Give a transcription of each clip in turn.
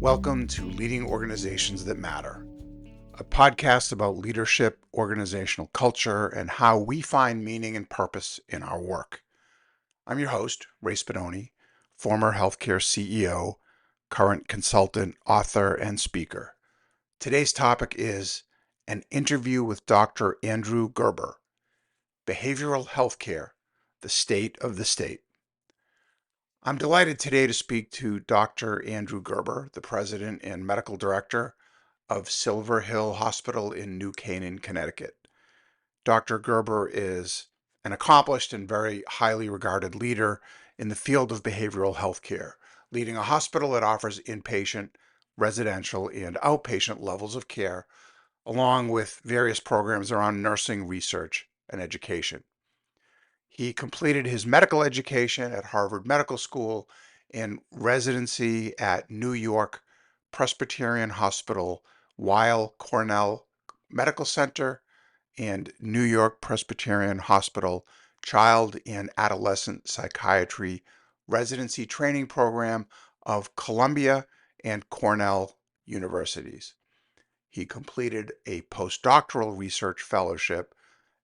Welcome to Leading Organizations That Matter, a podcast about leadership, organizational culture, and how we find meaning and purpose in our work. I'm your host, Ray Spadoni, former healthcare CEO, current consultant, author, and speaker. Today's topic is an interview with Dr. Andrew Gerber, Behavioral Healthcare, the State of the State. I'm delighted today to speak to Dr. Andrew Gerber, the President and Medical Director of Silver Hill Hospital in New Canaan, Connecticut. Dr. Gerber is an accomplished and very highly regarded leader in the field of behavioral health care, leading a hospital that offers inpatient, residential, and outpatient levels of care, along with various programs around nursing research and education. He completed his medical education at Harvard Medical School and residency at New York Presbyterian Hospital, Weill Cornell Medical Center, and New York Presbyterian Hospital Child and Adolescent Psychiatry Residency Training Program of Columbia and Cornell Universities. He completed a postdoctoral research fellowship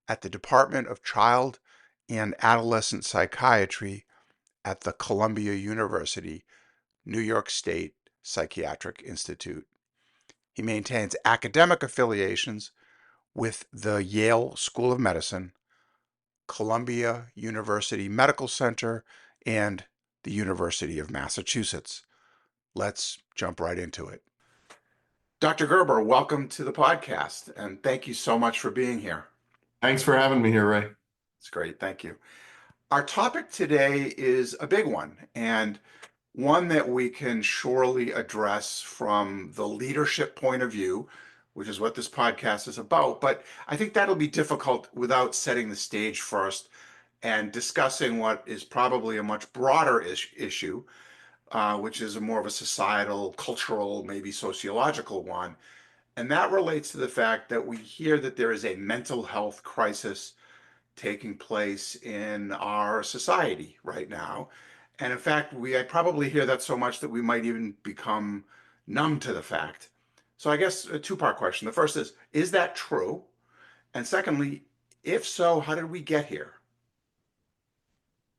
at the Department of Child and Adolescent Psychiatry at the Columbia University, New York State Psychiatric Institute. He maintains academic affiliations with the Yale School of Medicine, Columbia University Medical Center, and the University of Massachusetts. Let's jump right into it. Dr. Gerber, welcome to the podcast, and thank you so much for being here. Thanks for having me here, Ray. It's great. Thank you. Our topic today is a big one, and one that we can surely address from the leadership point of view, which is what this podcast is about. But I think that'll be difficult without setting the stage first and discussing what is probably a much broader issue, which is a more of a societal, cultural, maybe sociological one. And that relates to the fact that we hear that there is a mental health crisis taking place in our society right now. And in fact, I probably hear that so much that we might even become numb to the fact. So I guess a two-part question. The first is that true? And secondly, if so, how did we get here?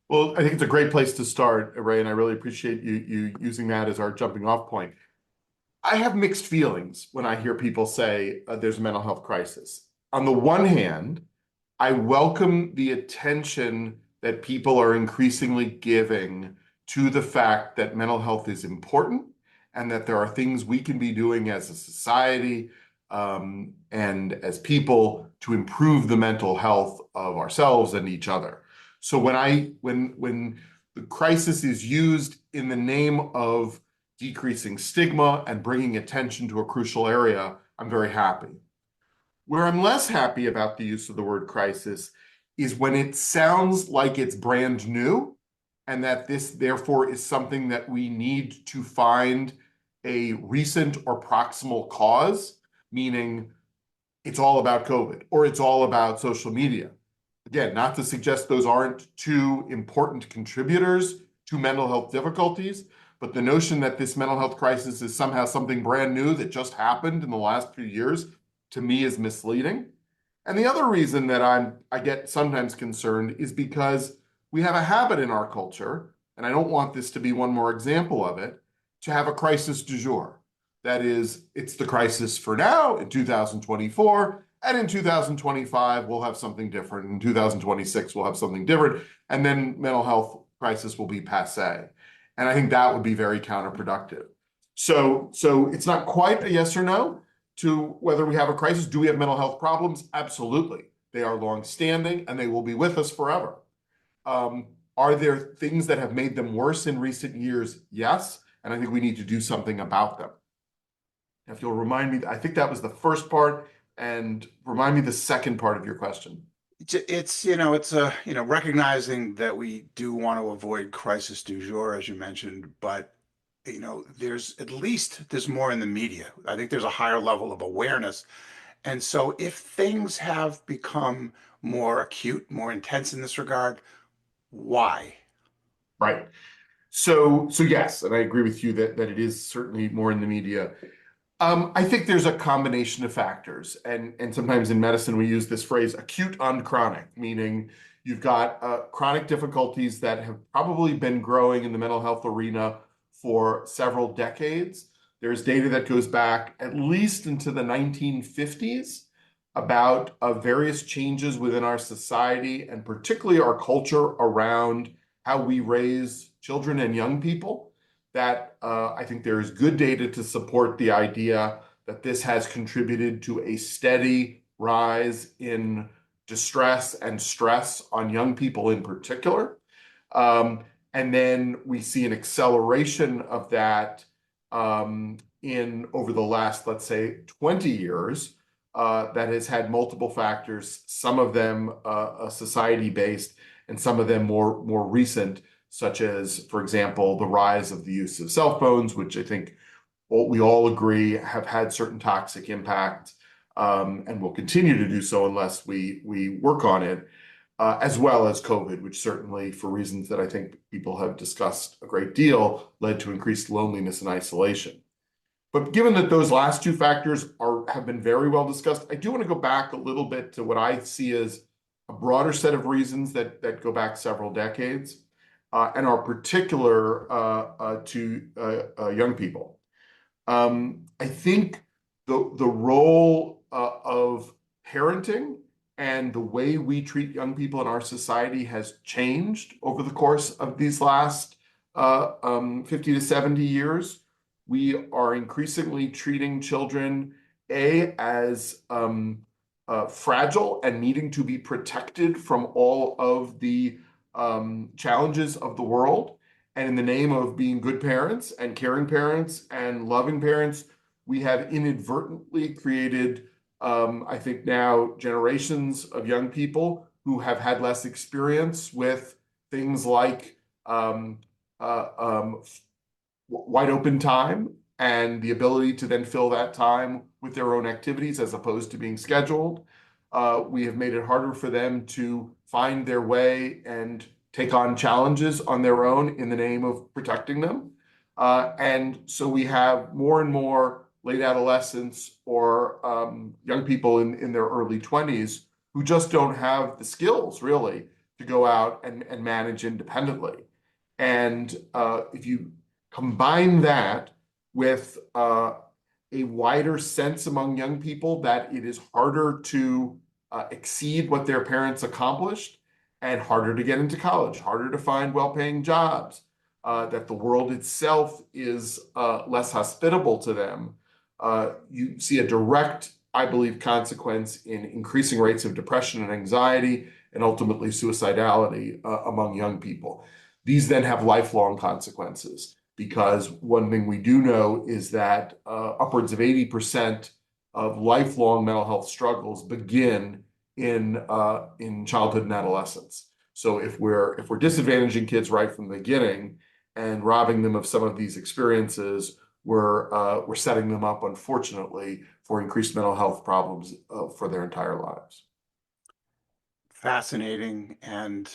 Well, I think it's a great place to start, Ray, and I really appreciate you using that as our jumping off point. I have mixed feelings when I hear people say there's a mental health crisis. On the one hand, I welcome the attention that people are increasingly giving to the fact that mental health is important and that there are things we can be doing as a society and as people to improve the mental health of ourselves and each other. So when the crisis is used in the name of decreasing stigma and bringing attention to a crucial area, I'm very happy. Where I'm less happy about the use of the word crisis is when it sounds like it's brand new and that this therefore is something that we need to find a recent or proximal cause, meaning it's all about COVID or it's all about social media. Again, not to suggest those aren't two important contributors to mental health difficulties, but the notion that this mental health crisis is somehow something brand new that just happened in the last few years, to me, is misleading. And the other reason that I get sometimes concerned is because we have a habit in our culture, and I don't want this to be one more example of it, to have a crisis du jour. That is, it's the crisis for now in 2024, and in 2025, we'll have something different. In 2026, we'll have something different, and then mental health crisis will be passé. And I think that would be very counterproductive. So it's not quite a yes or no to whether we have a crisis. Do we have mental health problems? Absolutely. They are longstanding and they will be with us forever. Are there things that have made them worse in recent years? Yes. And I think we need to do something about them. If you'll remind me, I think that was the first part, and remind me the second part of your question. It's recognizing that we do want to avoid crisis du jour, as you mentioned, but there's more in the media. I think there's a higher level of awareness. And so if things have become more acute, more intense in this regard, why? Right. So yes, and I agree with you that it is certainly more in the media. I think there's a combination of factors, and sometimes in medicine we use this phrase acute on chronic, meaning you've got chronic difficulties that have probably been growing in the mental health arena for several decades. There's data that goes back at least into the 1950s about various changes within our society and particularly our culture around how we raise children and young people that I think there is good data to support the idea that this has contributed to a steady rise in distress and stress on young people in particular. Um, and then we see an acceleration of that in over the last, let's say, 20 years that has had multiple factors, some of them society-based and some of them more recent, such as, for example, the rise of the use of cell phones, which I think we all agree have had certain toxic impacts and will continue to do so unless we work on it, as well as COVID, which certainly, for reasons that I think people have discussed a great deal, led to increased loneliness and isolation. But given that those last two factors have been very well discussed, I do want to go back a little bit to what I see as a broader set of reasons that go back several decades and are particular to young people. I think the role of parenting and the way we treat young people in our society has changed over the course of these last 50 to 70 years. We are increasingly treating children, as fragile and needing to be protected from all of the challenges of the world. And in the name of being good parents and caring parents and loving parents, we have inadvertently created, I think now, generations of young people who have had less experience with things like uh, um, wide open time and the ability to then fill that time with their own activities as opposed to being scheduled. We have made it harder for them to find their way and take on challenges on their own in the name of protecting them. And so we have more and more late adolescents or young people in their early 20s who just don't have the skills really to go out and manage independently. And if you combine that with a wider sense among young people that it is harder to exceed what their parents accomplished and harder to get into college, harder to find well-paying jobs, that the world itself is less hospitable to them. You see a direct, I believe, consequence in increasing rates of depression and anxiety and ultimately suicidality among young people. These then have lifelong consequences because one thing we do know is that upwards of 80% of lifelong mental health struggles begin in childhood and adolescence. So if we're disadvantaging kids right from the beginning and robbing them of some of these experiences, we're setting them up, unfortunately, for increased mental health problems for their entire lives. Fascinating and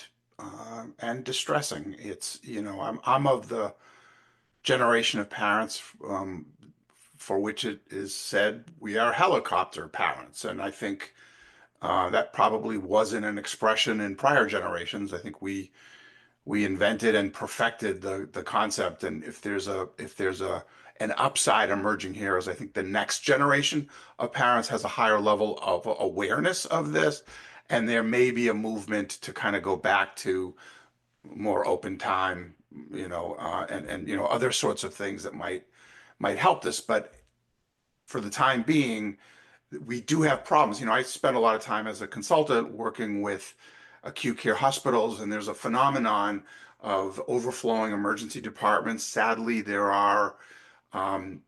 distressing. It's, I'm of the generation of parents for which it is said we are helicopter parents, and I think that probably wasn't an expression in prior generations. I think we invented and perfected the concept, and if there's a an upside emerging here, is I think the next generation of parents has a higher level of awareness of this, and there may be a movement to kind of go back to more open time, and other sorts of things that might help this. But for the time being, we do have problems. I spent a lot of time as a consultant working with acute care hospitals, and there's a phenomenon of overflowing emergency departments. Sadly, there are um,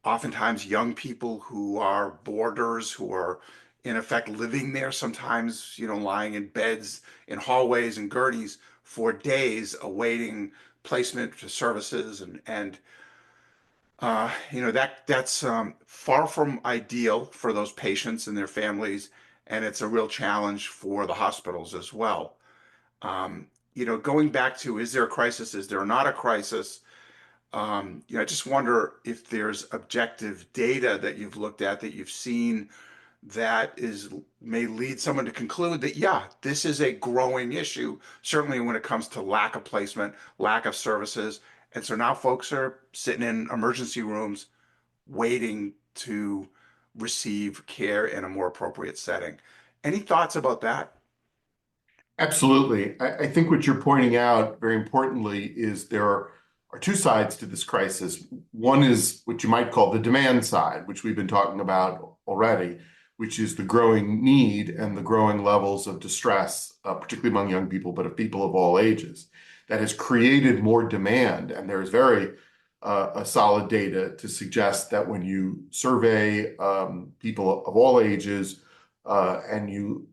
oftentimes young people who are boarders who are in effect living there, sometimes, lying in beds in hallways and gurneys for days awaiting placement for services, and that's far from ideal for those patients and their families, and it's a real challenge for the hospitals as well. going back to, is there a crisis? Is there not a crisis? I just wonder if there's objective data that you've looked at, that you've seen, that may lead someone to conclude that, yeah, this is a growing issue, certainly when it comes to lack of placement, lack of services. And so now folks are sitting in emergency rooms waiting to receive care in a more appropriate setting. Any thoughts about that? Absolutely. I think what you're pointing out very importantly is there are two sides to this crisis. One is what you might call the demand side, which we've been talking about already, which is the growing need and the growing levels of distress, particularly among young people, but of people of all ages, that has created more demand. And there's very solid data to suggest that when you survey people of all ages, and you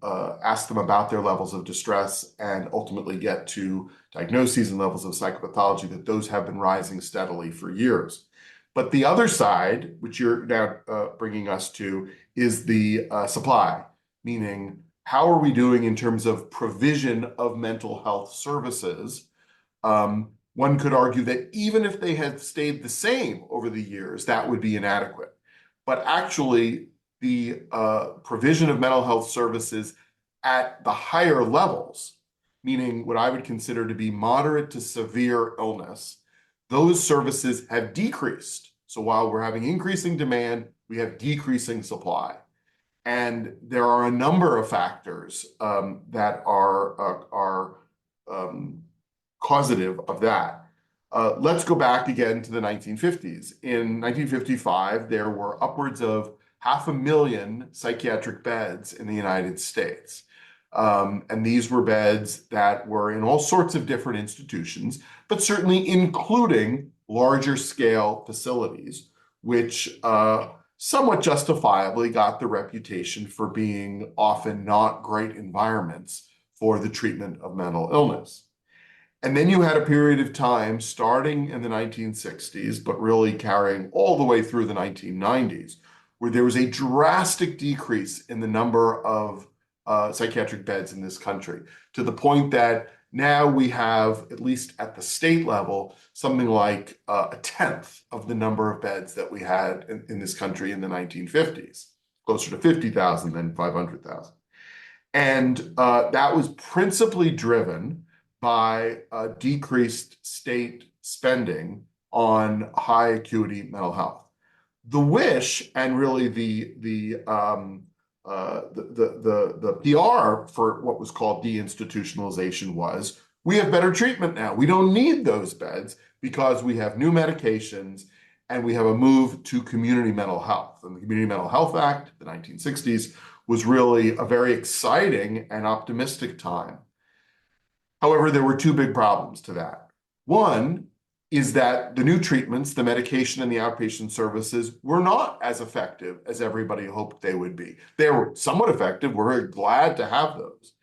ask them about their levels of distress and ultimately get to diagnoses and levels of psychopathology, that those have been rising steadily for years. But the other side, which you're now bringing us to, is the supply, meaning how are we doing in terms of provision of mental health services? One could argue that even if they had stayed the same over the years, that would be inadequate. But actually, the provision of mental health services at the higher levels, meaning what I would consider to be moderate to severe illness, those services have decreased. So while we're having increasing demand, we have decreasing supply. And there are a number of factors that are causative of that. Let's go back again to the 1950s. In 1955, there were upwards of 500,000 psychiatric beds in the United States. And these were beds that were in all sorts of different institutions, but certainly including larger scale facilities, which somewhat justifiably got the reputation for being often not great environments for the treatment of mental illness. And then you had a period of time starting in the 1960s, but really carrying all the way through the 1990s, where there was a drastic decrease in the number of psychiatric beds in this country, to the point that now we have, at least at the state level, something like a tenth of the number of beds that we had in this country in the 1950s, closer to 50,000 than 500,000. And that was principally driven by decreased state spending on high acuity mental health. The wish and really the PR for what was called deinstitutionalization was, we have better treatment now. We don't need those beds because we have new medications and we have a move to community mental health. And the Community Mental Health Act, the 1960s, was really a very exciting and optimistic time. However, there were two big problems to that. One is that the new treatments, the medication and the outpatient services, were not as effective as everybody hoped they would be. They were somewhat effective. We're very glad to have those.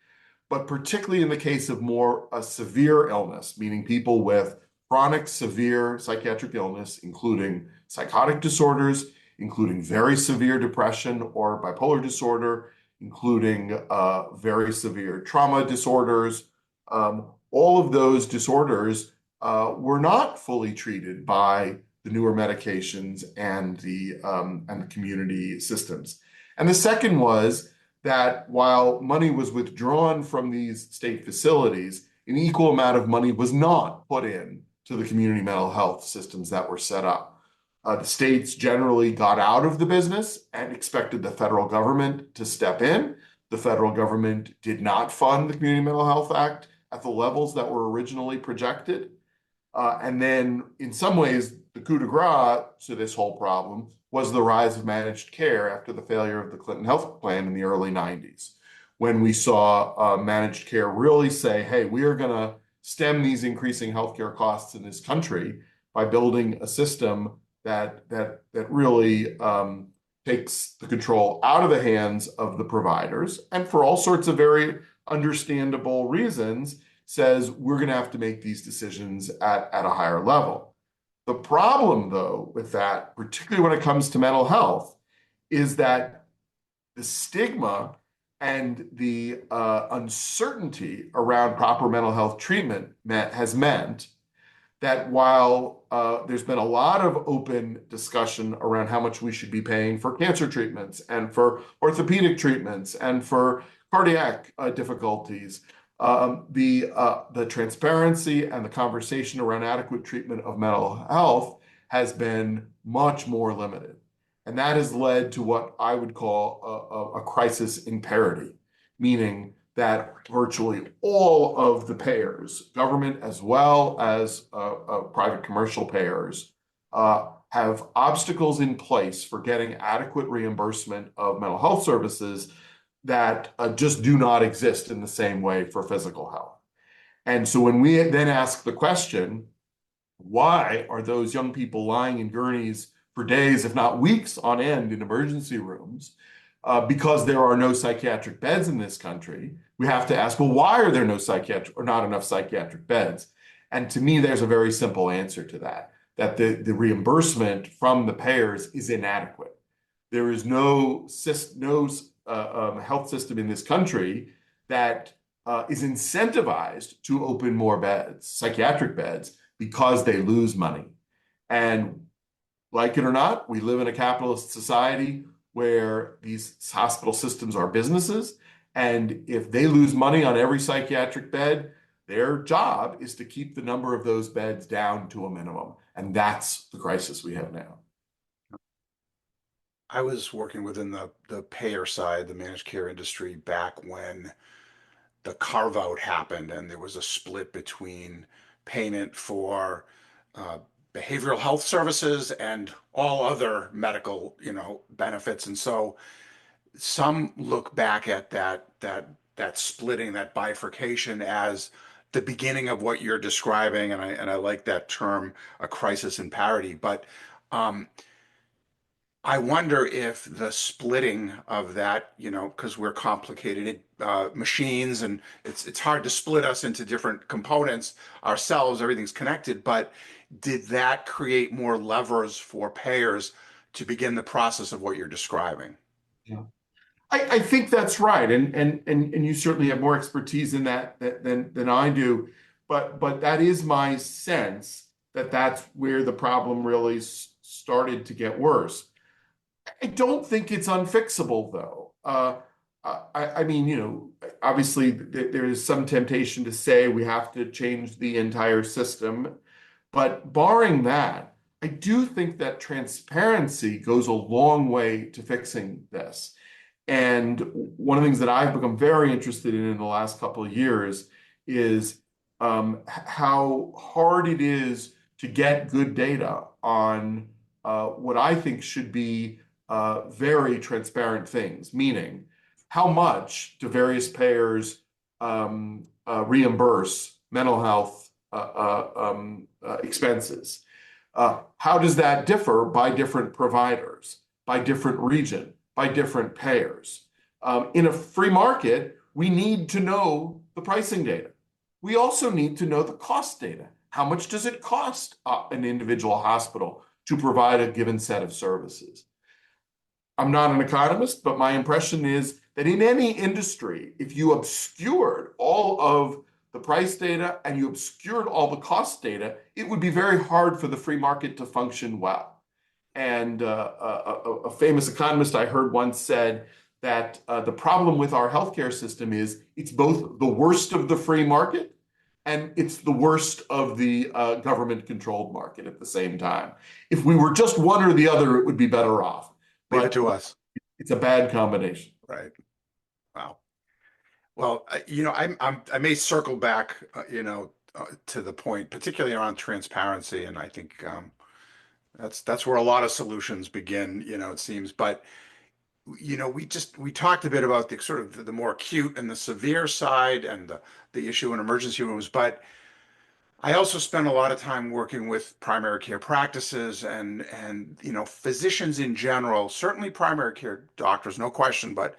But particularly in the case of more severe illness, meaning people with chronic severe psychiatric illness, including psychotic disorders, including very severe depression or bipolar disorder, including very severe trauma disorders, all of those disorders were not fully treated by the newer medications and the community systems. And the second was that while money was withdrawn from these state facilities, an equal amount of money was not put in to the community mental health systems that were set up. The states generally got out of the business and expected the federal government to step in. The federal government did not fund the Community Mental Health Act at the levels that were originally projected. And then in some ways, the coup de grace to this whole problem was the rise of managed care after the failure of the Clinton health plan in the early 90s, when we saw managed care really say, hey, we are going to stem these increasing healthcare costs in this country by building a system that really takes the control out of the hands of the providers, and for all sorts of very understandable reasons, says we're going to have to make these decisions at a higher level. The problem, though, with that, particularly when it comes to mental health, is that the stigma And the uncertainty around proper mental health treatment has meant that while there's been a lot of open discussion around how much we should be paying for cancer treatments and for orthopedic treatments and for cardiac difficulties, the transparency and the conversation around adequate treatment of mental health has been much more limited. And that has led to what I would call a crisis in parity, meaning that virtually all of the payers, government as well as private commercial payers, have obstacles in place for getting adequate reimbursement of mental health services that just do not exist in the same way for physical health. And so when we then ask the question, why are those young people lying in gurneys for days, if not weeks on end in emergency rooms? Because there are no psychiatric beds in this country, we have to ask, well, why are there no psychiatric or not enough psychiatric beds? And to me, there's a very simple answer to that, that the reimbursement from the payers is inadequate. There is no health system in this country that is incentivized to open more beds, psychiatric beds, because they lose money. And like it or not, we live in a capitalist society where these hospital systems are businesses. And if they lose money on every psychiatric bed, their job is to keep the number of those beds down to a minimum. And that's the crisis we have now. I was working within the payer side, the managed care industry, back when the carve out happened and there was a split between payment for uh, behavioral health services and all other medical, benefits. And so some look back at that splitting, that bifurcation as the beginning of what you're describing, and I like that term, a crisis in parity. But um, I wonder if the splitting of that, because we're complicated machines, and it's hard to split us into different components ourselves. Everything's connected, but did that create more levers for payers to begin the process of what you're describing? Yeah. I think that's right, and you certainly have more expertise in that than I do, but that is my sense that that's where the problem really started to get worse. I don't think it's unfixable, though. I mean, obviously there is some temptation to say we have to change the entire system, but barring that, I do think that transparency goes a long way to fixing this. And one of the things that I've become very interested in the last couple of years is how hard it is to get good data on what I think should be very transparent things, meaning how much do various payers reimburse mental health expenses? How does that differ by different providers, by different region, by different payers? In a free market, we need to know the pricing data. We also need to know the cost data. How much does it cost an individual hospital to provide a given set of services? I'm not an economist, but my impression is that in any industry, if you obscured all of the price data and you obscured all the cost data, it would be very hard for the free market to function well. And a famous economist I heard once said that the problem with our healthcare system is it's both the worst of the free market and it's the worst of the government-controlled market at the same time. If we were just one or the other, it would be better off. Leave it But to us. it's a bad combination. Right. Wow. Well, I may circle back, to the point, particularly around transparency, and I think that's where a lot of solutions begin. It seems, but we talked a bit about the sort of the more acute and the severe side, and the issue in emergency rooms, but I also spend a lot of time working with primary care practices and physicians in general, certainly primary care doctors, no question, but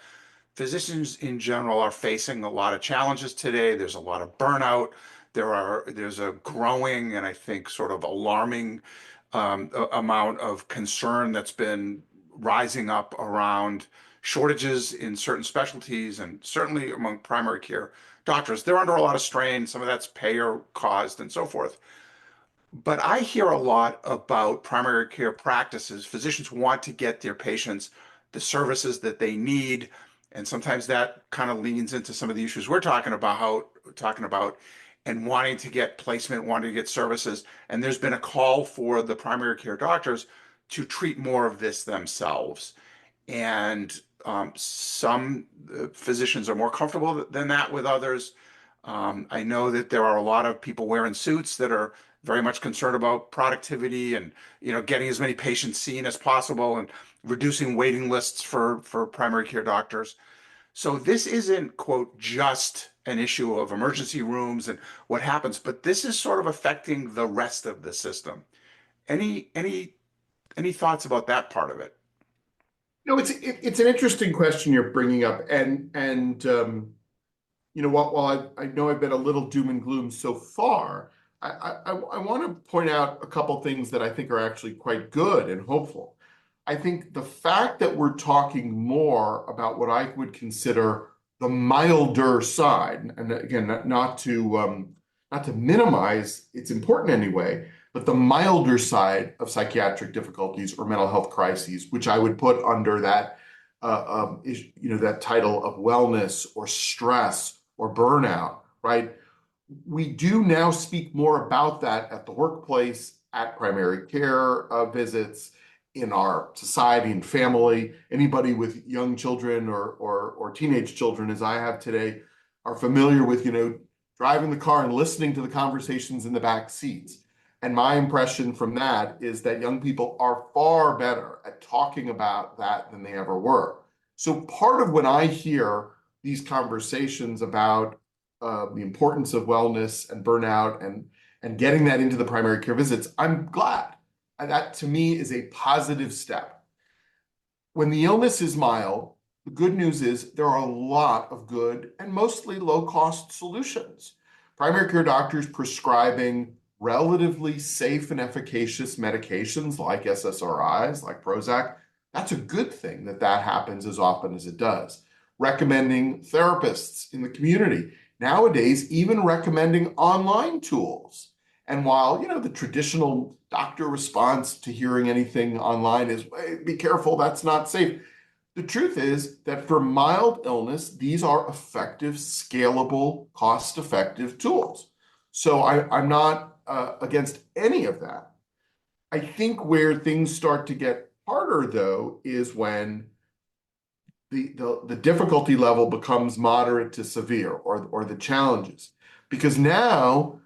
physicians in general are facing a lot of challenges today. There's a lot of burnout. There's a growing and I think sort of alarming amount of concern that's been rising up around shortages in certain specialties, and certainly among primary care doctors. They're under a lot of strain. Some of that's payer caused and so forth. But I hear a lot about primary care practices. Physicians want to get their patients the services that they need, and sometimes that kind of leans into some of the issues we're talking about, and wanting to get placement, wanting to get services. And there's been a call for the primary care doctors to treat more of this themselves. And some physicians are more comfortable than that with others. I know that there are a lot of people wearing suits that are very much concerned about productivity and getting as many patients seen as possible and reducing waiting lists for primary care doctors. So this isn't, quote, just an issue of emergency rooms and what happens, but this is sort of affecting the rest of the system. Any thoughts about that part of it? No, it's an interesting question you're bringing up, and while I know I've been a little doom and gloom so far, I want to point out a couple things that I think are actually quite good and hopeful. I think the fact that we're talking more about what I would consider the milder side, and again, not to minimize its important anyway, but the milder side of psychiatric difficulties or mental health crises, which I would put under that title of wellness or stress or burnout, right? We do now speak more about that at the workplace, at primary care visits, in our society and family. Anybody with young children or teenage children, as I have today, are familiar with driving the car and listening to the conversations in the back seats. And my impression from that is that young people are far better at talking about that than they ever were. So part of when I hear these conversations about the importance of wellness and burnout and getting that into the primary care visits, I'm glad. And that to me is a positive step. When the illness is mild, the good news is there are a lot of good and mostly low-cost solutions. Primary care doctors prescribing relatively safe and efficacious medications like SSRIs, like Prozac, that's a good thing that happens as often as it does. Recommending therapists in the community. Nowadays, even recommending online tools. And while, the traditional doctor response to hearing anything online is, hey, be careful, that's not safe. The truth is that for mild illness, these are effective, scalable, cost-effective tools. So I'm not against any of that. I think where things start to get harder, though, is when the difficulty level becomes moderate to severe, or the challenges, because now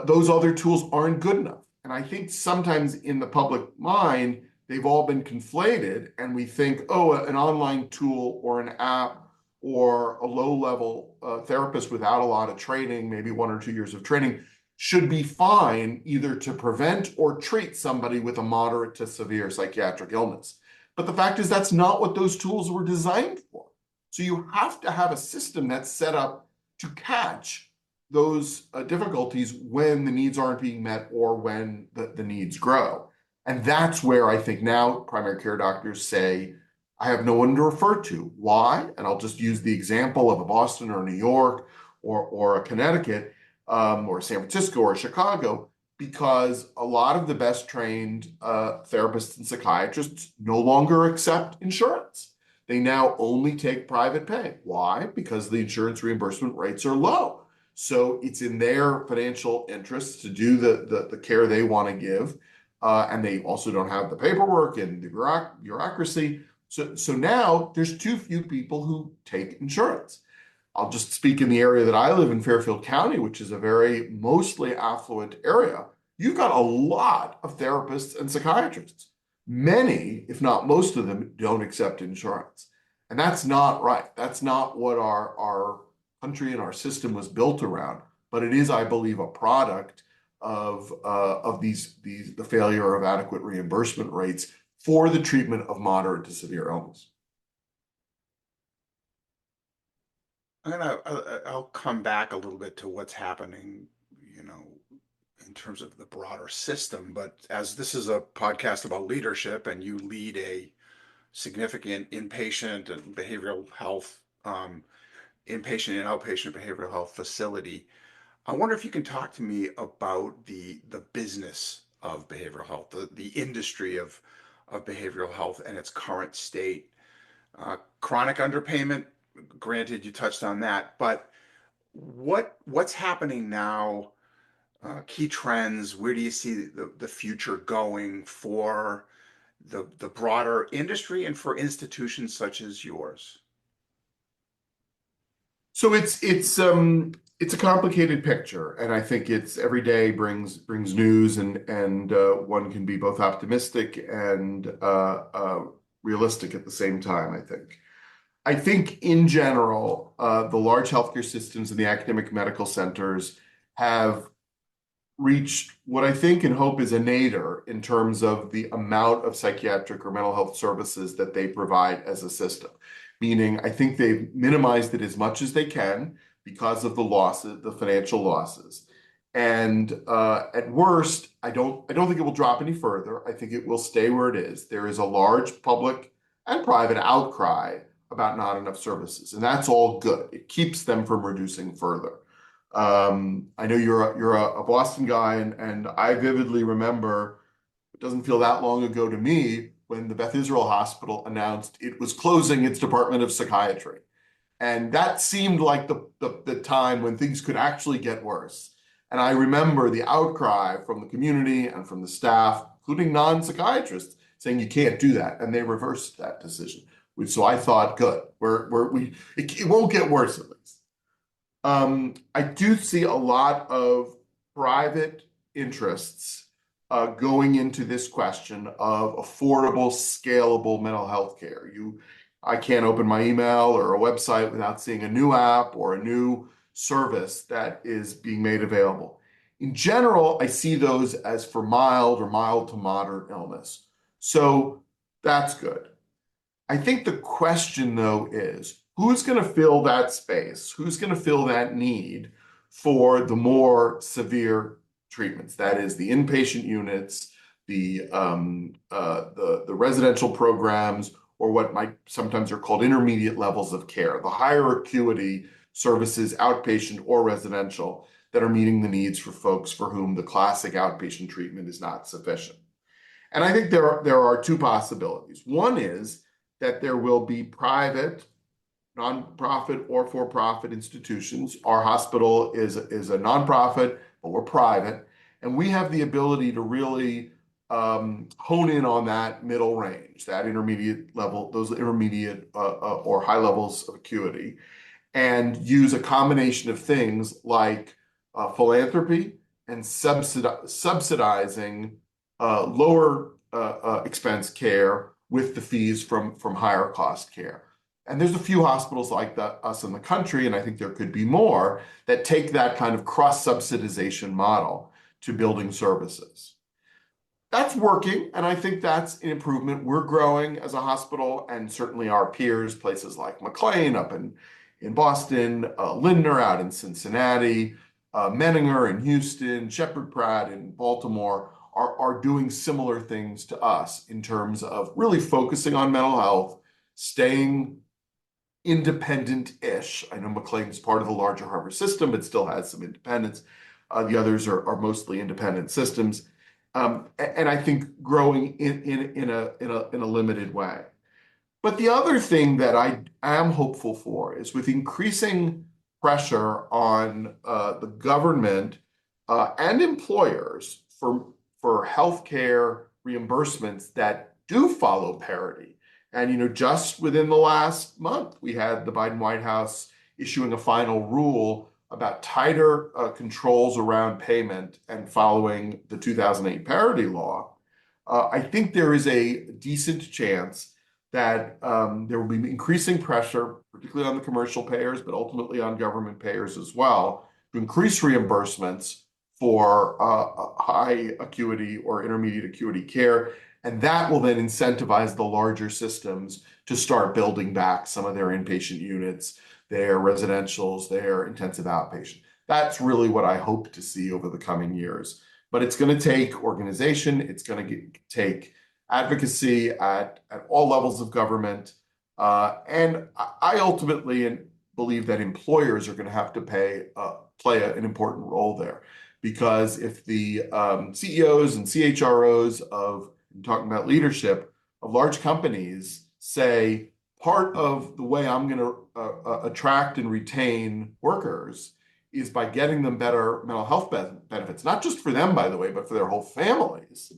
those other tools aren't good enough. And I think sometimes in the public mind, they've all been conflated, and we think, oh, an online tool or an app or a low-level therapist without a lot of training, maybe 1 or 2 years of training, should be fine either to prevent or treat somebody with a moderate to severe psychiatric illness. But the fact is that's not what those tools were designed for. So you have to have a system that's set up to catch those difficulties when the needs aren't being met or when the needs grow. And that's where I think now primary care doctors say, I have no one to refer to. Why? And I'll just use the example of a Boston or New York or a Connecticut or San Francisco or Chicago, because a lot of the best trained therapists and psychiatrists no longer accept insurance. They now only take private pay. Why? Because the insurance reimbursement rates are low. So it's in their financial interests to do the care they want to give. And they also don't have the paperwork and the bureaucracy. So now there's too few people who take insurance. I'll just speak in the area that I live in, Fairfield County, which is a very mostly affluent area. You've got a lot of therapists and psychiatrists. Many, if not most of them, don't accept insurance. And that's not right. That's not what our country and our system was built around. But it is, I believe, a product of the failure of adequate reimbursement rates for the treatment of moderate to severe illness. I'll come back a little bit to what's happening, in terms of the broader system. But as this is a podcast about leadership and you lead a significant inpatient and behavioral health, inpatient and outpatient behavioral health facility. I wonder if you can talk to me about the business of behavioral health, the industry of behavioral health and its current state. Chronic underpayment, granted, you touched on that, but what's happening now? Key trends. Where do you see the future going for the broader industry and for institutions such as yours? So it's a complicated picture, and I think it's every day brings news, and one can be both optimistic and realistic at the same time, I think. I think in general, the large healthcare systems and the academic medical centers have reached what I think and hope is a nadir in terms of the amount of psychiatric or mental health services that they provide as a system. Meaning, I think they've minimized it as much as they can because of the losses, the financial losses. And at worst, I don't think it will drop any further. I think it will stay where it is. There is a large public and private outcry about not enough services, and that's all good. It keeps them from reducing further. I know you're a Boston guy, and I vividly remember it doesn't feel that long ago to me when the Beth Israel Hospital announced it was closing its Department of Psychiatry. And that seemed like the time when things could actually get worse. And I remember the outcry from the community and from the staff, including non-psychiatrists, saying you can't do that. And they reversed that decision. So I thought, good, it won't get worse at least. I do see a lot of private interests going into this question of affordable, scalable mental health care. I can't open my email or a website without seeing a new app or a new service that is being made available. In general, I see those as for mild or mild to moderate illness. So that's good. I think the question, though, is who's going to fill that space? Who's going to fill that need for the more severe treatments? That is the inpatient units, the residential programs, or what might sometimes are called intermediate levels of care, the higher acuity services, outpatient or residential, that are meeting the needs for folks for whom the classic outpatient treatment is not sufficient. And I think there are two possibilities. One is that there will be private, nonprofit, or for-profit institutions. Our hospital is a nonprofit, but we're private, and we have the ability to really hone in on that middle range, that intermediate level, those intermediate or high levels of acuity, and use a combination of things like philanthropy and subsidizing lower expense care with the fees from higher cost care. And there's a few hospitals like us in the country, and I think there could be more, that take that kind of cross-subsidization model to building services. That's working, and I think that's an improvement. We're growing as a hospital, and certainly our peers, places like McLean up in Boston, Lindner out in Cincinnati, Menninger in Houston, Shepherd Pratt in Baltimore, are doing similar things to us in terms of really focusing on mental health, staying independent-ish. I know McLean's part of the larger Harvard system, but still has some independence. The others are mostly independent systems, and I think growing in a limited way. But the other thing that I am hopeful for is with increasing pressure on the government and employers for healthcare reimbursements that do follow parity. And just within the last month, we had the Biden White House issuing a final rule about tighter controls around payment and following the 2008 parity law. I think there is a decent chance that there will be increasing pressure, particularly on the commercial payers, but ultimately on government payers as well, to increase reimbursements for high acuity or intermediate acuity care. And that will then incentivize the larger systems to start building back some of their inpatient units, their residentials, their intensive outpatient. That's really what I hope to see over the coming years. But it's going to take organization. It's going to take advocacy at all levels of government. And I ultimately believe that employers are going to have to play an important role there. Because if the CEOs and CHROs of, I'm talking about leadership, of large companies say, part of the way I'm going to attract and retain workers is by getting them better mental health benefits, not just for them, by the way, but for their whole families.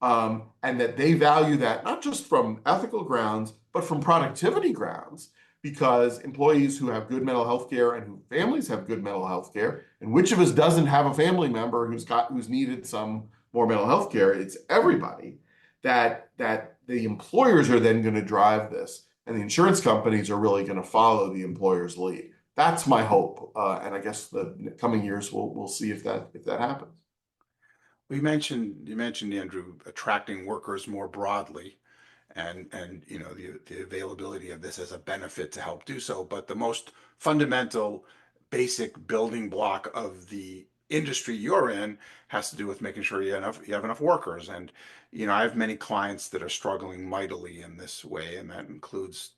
And that they value that not just from ethical grounds, but from productivity grounds, because employees who have good mental health care and whose families have good mental health care, and which of us doesn't have a family member who's needed some more mental health care? It's everybody. That the employers are then going to drive this, and the insurance companies are really going to follow the employer's lead. That's my hope, and I guess the coming years we'll see if that happens. You mentioned, Andrew, attracting workers more broadly, and the availability of this as a benefit to help do so. But the most fundamental, basic building block of the industry you're in has to do with making sure you have enough workers. And I have many clients that are struggling mightily in this way, and that includes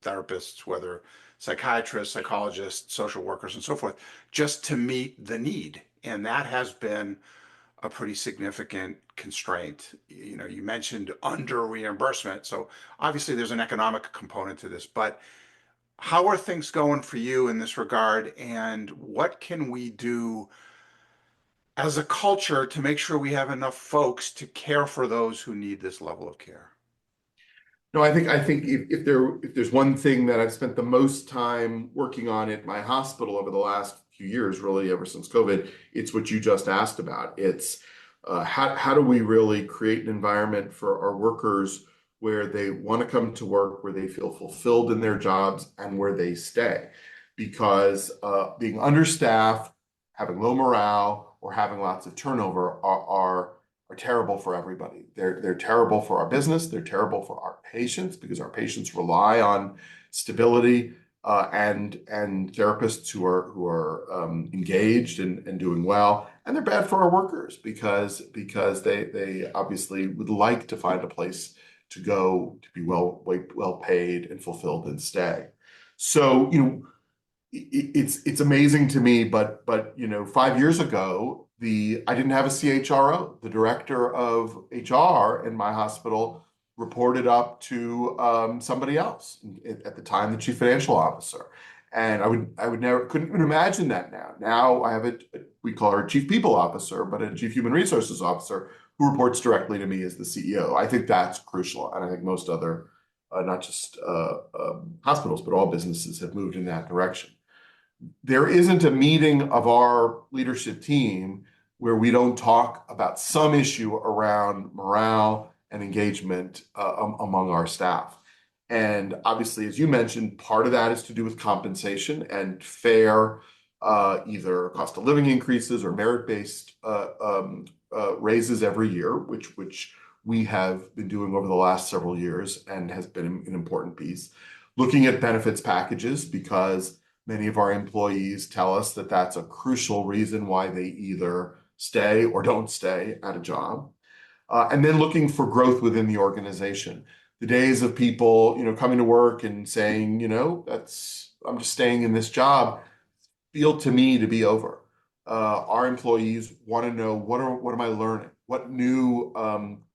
therapists, whether psychiatrists, psychologists, social workers, and so forth, just to meet the need. And that has been a pretty significant constraint. You mentioned under reimbursement. So obviously there's an economic component to this, but how are things going for you in this regard? And what can we do as a culture to make sure we have enough folks to care for those who need this level of care? No, I think if there's one thing that I've spent the most time working on at my hospital over the last few years, really ever since COVID, it's what you just asked about. It's how do we really create an environment for our workers where they want to come to work, where they feel fulfilled in their jobs, and where they stay? Because being understaffed, having low morale, or having lots of turnover are terrible for everybody. They're terrible for our business. They're terrible for our patients, because our patients rely on stability, and therapists who are engaged and doing well. And they're bad for our workers, because they obviously would like to find a place to go to be well paid and fulfilled and stay. So it's amazing to me, but 5 years ago, I didn't have a CHRO. The director of HR in my hospital reported up to somebody else, at the time the chief financial officer. And I would never couldn't even imagine that now. Now I have we call her a chief people officer, but a chief human resources officer who reports directly to me as the CEO. I think that's crucial, and I think most other not just hospitals, but all businesses have moved in that direction. There isn't a meeting of our leadership team where we don't talk about some issue around morale and engagement among our staff. And obviously, as you mentioned, part of that is to do with compensation and fair either cost of living increases or merit-based raises every year, which we have been doing over the last several years and has been an important piece. Looking at benefits packages, because many of our employees tell us that that's a crucial reason why they either stay or don't stay at a job. And then looking for growth within the organization. The days of people, coming to work and saying, I'm just staying in this job, feel to me to be over. Our employees want to know, what am I learning? What new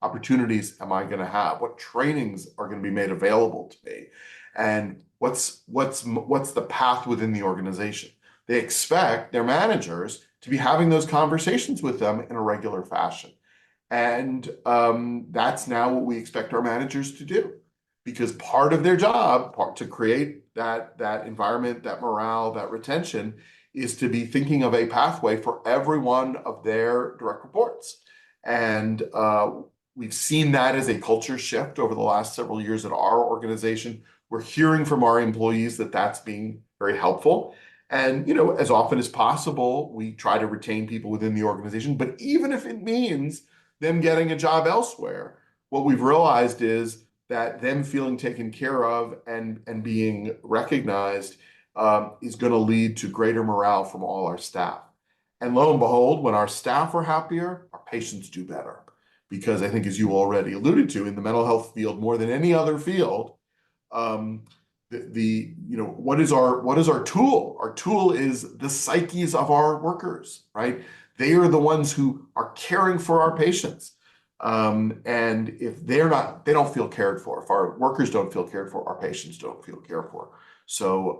opportunities am I going to have? What trainings are going to be made available to me? And what's the path within the organization? They expect their managers to be having those conversations with them in a regular fashion. And that's now what we expect our managers to do, because part of their job, to create that environment, that morale, that retention, is to be thinking of a pathway for every one of their direct reports. And we've seen that as a culture shift over the last several years at our organization. We're hearing from our employees that that's being very helpful. And, as often as possible, we try to retain people within the organization. But even if it means them getting a job elsewhere, what we've realized is that them feeling taken care of and being recognized is going to lead to greater morale from all our staff. And lo and behold, when our staff are happier, our patients do better. because I think, as you already alluded to, in the mental health field, more than any other field, um, what is our tool? Our tool is the psyches of our workers, right? They are the ones who are caring for our patients. And if they don't feel cared for. If our workers don't feel cared for, our patients don't feel cared for. So,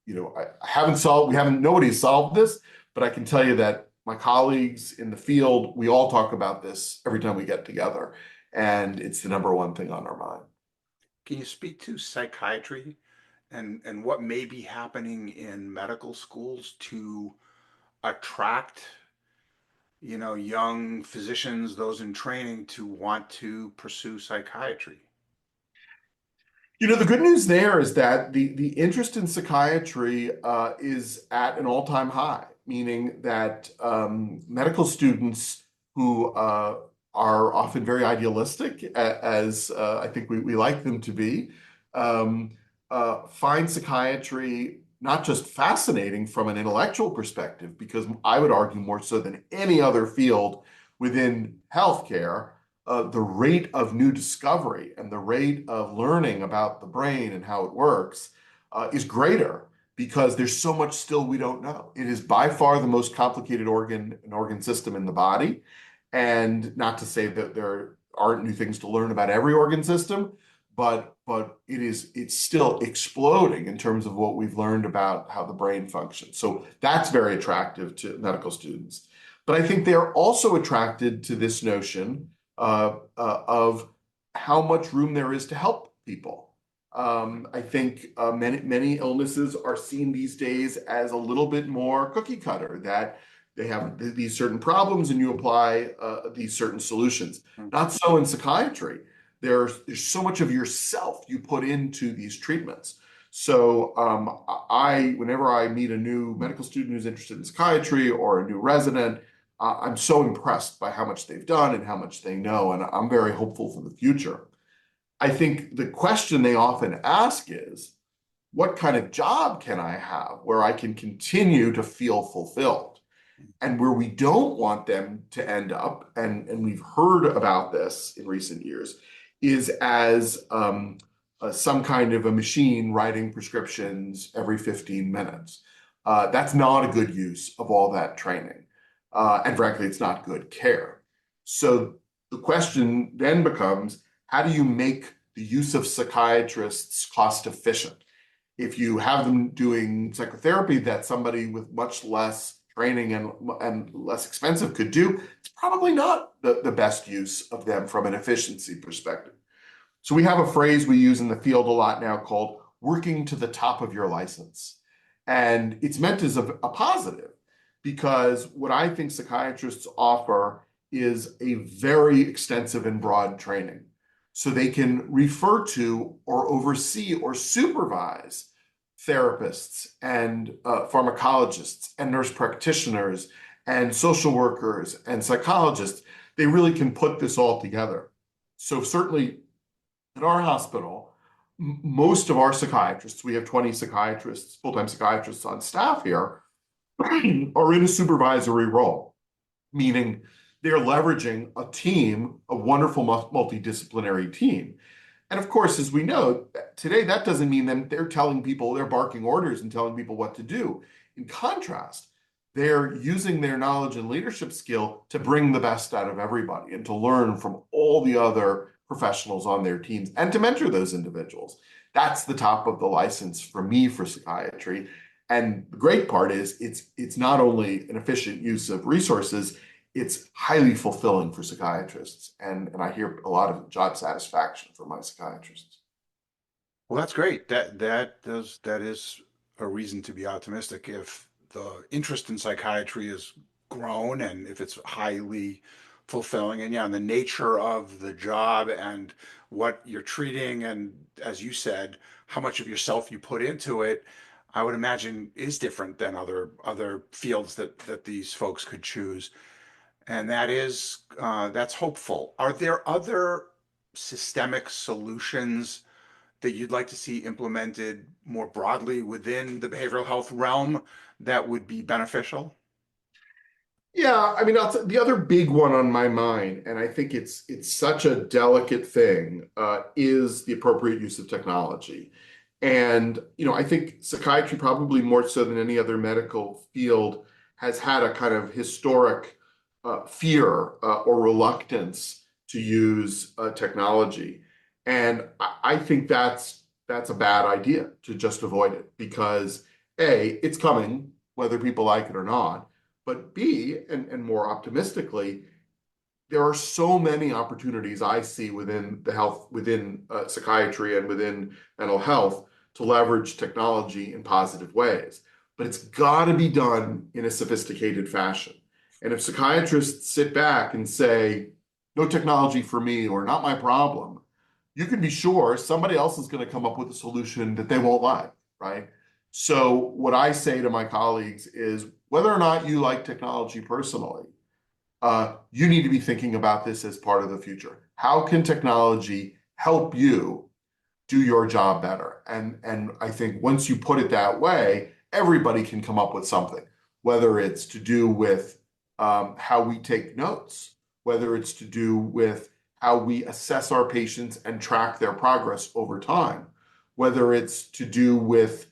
I haven't solved, nobody's solved this, but I can tell you that my colleagues in the field, we all talk about this every time we get together, and it's the number one thing on our mind. Can you speak to psychiatry and what may be happening in medical schools to attract, young physicians, those in training to want to pursue psychiatry? The good news there is that the interest in psychiatry is at an all-time high, meaning that medical students who are often very idealistic, as I think we like them to be, um, find psychiatry not just fascinating from an intellectual perspective, because I would argue more so than any other field within healthcare, the rate of new discovery and the rate of learning about the brain and how it works is greater because there's so much still we don't know. It is by far the most complicated organ system in the body. And not to say that there aren't new things to learn about every organ system, but it's still exploding in terms of what we've learned about how the brain functions. So that's very attractive to medical students. But I think they're also attracted to this notion of how much room there is to help people. I think many illnesses are seen these days as a little bit more cookie cutter, that they have these certain problems and you apply these certain solutions. Not so in psychiatry. There's so much of yourself you put into these treatments. So whenever I meet a new medical student who's interested in psychiatry or a new resident, I'm so impressed by how much they've done and how much they know, and I'm very hopeful for the future. I think the question they often ask is, what kind of job can I have where I can continue to feel fulfilled? And where we don't want them to end up, and we've heard about this in recent years, is as some kind of a machine writing prescriptions every 15 minutes. That's not a good use of all that training. And frankly, it's not good care. So the question then becomes, how do you make the use of psychiatrists cost efficient? If you have them doing psychotherapy that somebody with much less training and less expensive could do, it's probably not the best use of them from an efficiency perspective. So we have a phrase we use in the field a lot now called working to the top of your license. And it's meant as a positive, because what I think psychiatrists offer is a very extensive and broad training. So they can refer to or oversee or supervise therapists and pharmacologists and nurse practitioners and social workers and psychologists. They really can put this all together. So certainly at our hospital, most of our psychiatrists, we have 20 psychiatrists, full-time psychiatrists on staff here, are in a supervisory role, meaning they're leveraging a team, a wonderful multidisciplinary team. And of course, as we know, today that doesn't mean that they're telling people, they're barking orders and telling people what to do. In contrast, they're using their knowledge and leadership skill to bring the best out of everybody and to learn from all the other professionals on their teams and to mentor those individuals. That's the top of the license for me for psychiatry. And the great part is it's not only an efficient use of resources, it's highly fulfilling for psychiatrists. And I hear a lot of job satisfaction from my psychiatrists. Well, that's great. That is a reason to be optimistic. If the interest in psychiatry is grown and if it's highly fulfilling, and yeah, and the nature of the job and what you're treating, and as you said, how much of yourself you put into it, I would imagine is different than other fields that these folks could choose. And that's hopeful. Are there other systemic solutions that you'd like to see implemented more broadly within the behavioral health realm that would be beneficial? Yeah, I mean, the other big one on my mind, and I think it's such a delicate thing, is the appropriate use of technology. And I think psychiatry, probably more so than any other medical field, has had a kind of historic fear or reluctance to use technology. And I think that's a bad idea to just avoid it because A, it's coming, whether people like it or not. But B, and more optimistically, there are so many opportunities I see within the health, within psychiatry and within mental health to leverage technology in positive ways. But it's got to be done in a sophisticated fashion. And if psychiatrists sit back and say, no technology for me or not my problem, you can be sure somebody else is going to come up with a solution that they won't like, right? So, what I say to my colleagues is whether or not you like technology personally, you need to be thinking about this as part of the future. How can technology help you do your job better? And I think once you put it that way, everybody can come up with something, whether it's to do with how we take notes, whether it's to do with how we assess our patients and track their progress over time, whether it's to do with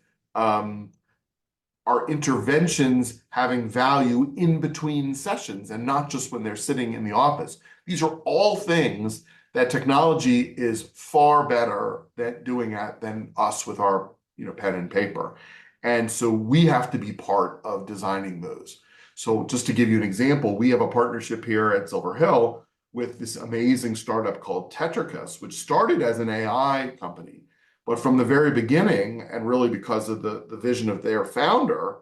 our interventions having value in between sessions and not just when they're sitting in the office. These are all things that technology is far better at doing than us with our pen and paper. And so we have to be part of designing those. So just to give you an example, we have a partnership here at Silver Hill with this amazing startup called Tetricus, which started as an AI company. But from the very beginning, and really because of the vision of their founder,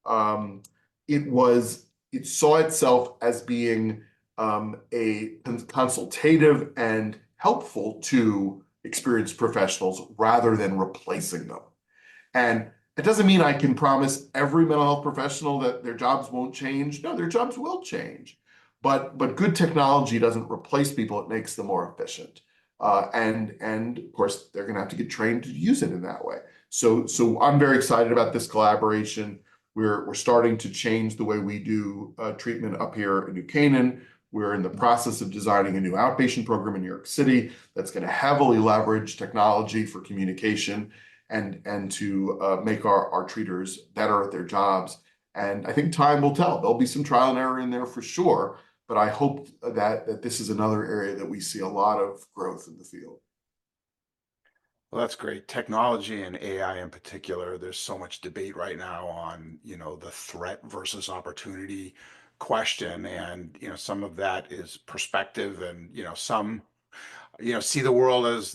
um, it saw itself as being a consultative and helpful to experienced professionals rather than replacing them. And it doesn't mean I can promise every mental health professional that their jobs won't change. No, their jobs will change. But good technology doesn't replace people, it makes them more efficient. And of course, they're going to have to get trained to use it in that way. So I'm very excited about this collaboration. We're starting to change the way we do treatment up here in New Canaan. We're in the process of designing a new outpatient program in New York City that's going to heavily leverage technology for communication and to make our treaters better at their jobs. And I think time will tell. There'll be some trial and error in there for sure, but I hope that this is another area that we see a lot of growth in the field. Well, that's great. Technology and AI in particular, there's so much debate right now on, the threat versus opportunity question. And, some of that is perspective and, some, see the world as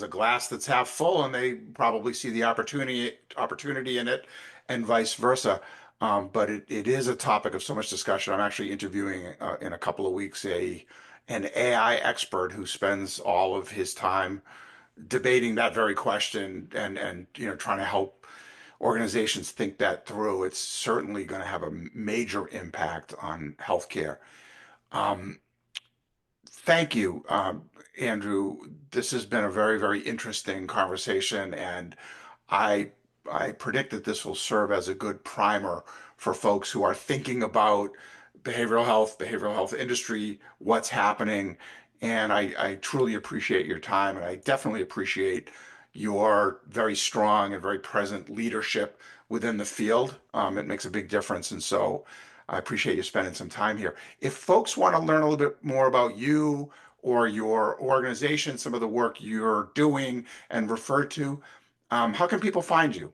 a glass that's half full and they probably see the opportunity in it and vice versa. But it is a topic of so much discussion. I'm actually interviewing in a couple of weeks an AI expert who spends all of his time debating that very question and trying to help organizations think that through. It's certainly going to have a major impact on healthcare. Um, Thank you, Andrew. This has been a very, very interesting conversation, and I I predict that this will serve as a good primer for folks who are thinking about behavioral health industry, what's happening. And I truly appreciate your time, and I definitely appreciate your very strong and very present leadership within the field. It makes a big difference, and so I appreciate you spending some time here. If folks want to learn a little bit more about you or your organization, some of the work you're doing and refer to, how can people find you?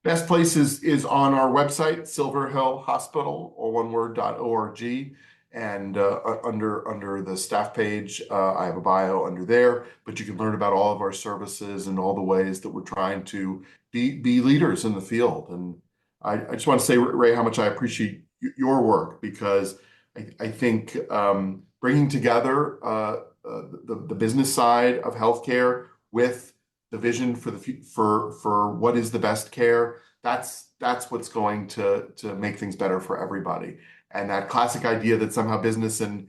Best place is on our website, Silver Hill Hospital, or one word.org. And under the staff page, I have a bio under there, but you can learn about all of our services and all the ways that we're trying to be leaders in the field. And I just want to say, Ray, how much I appreciate your work because I think bringing together the business side of healthcare with the vision for what is the best care. That's what's going to make things better for everybody. And that classic idea that somehow business and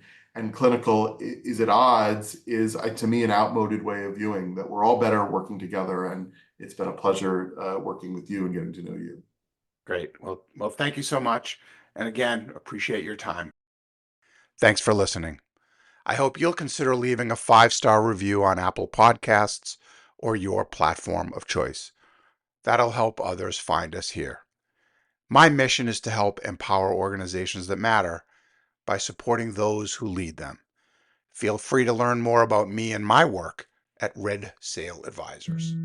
clinical is at odds is to me an outmoded way of viewing that we're all better working together. And it's been a pleasure working with you and getting to know you. Great. Well, thank you so much. And again, appreciate your time. Thanks for listening. I hope you'll consider leaving a 5-star review on Apple Podcasts or your platform of choice. That'll help others find us here. My mission is to help empower organizations that matter by supporting those who lead them. Feel free to learn more about me and my work at Red Sail Advisors.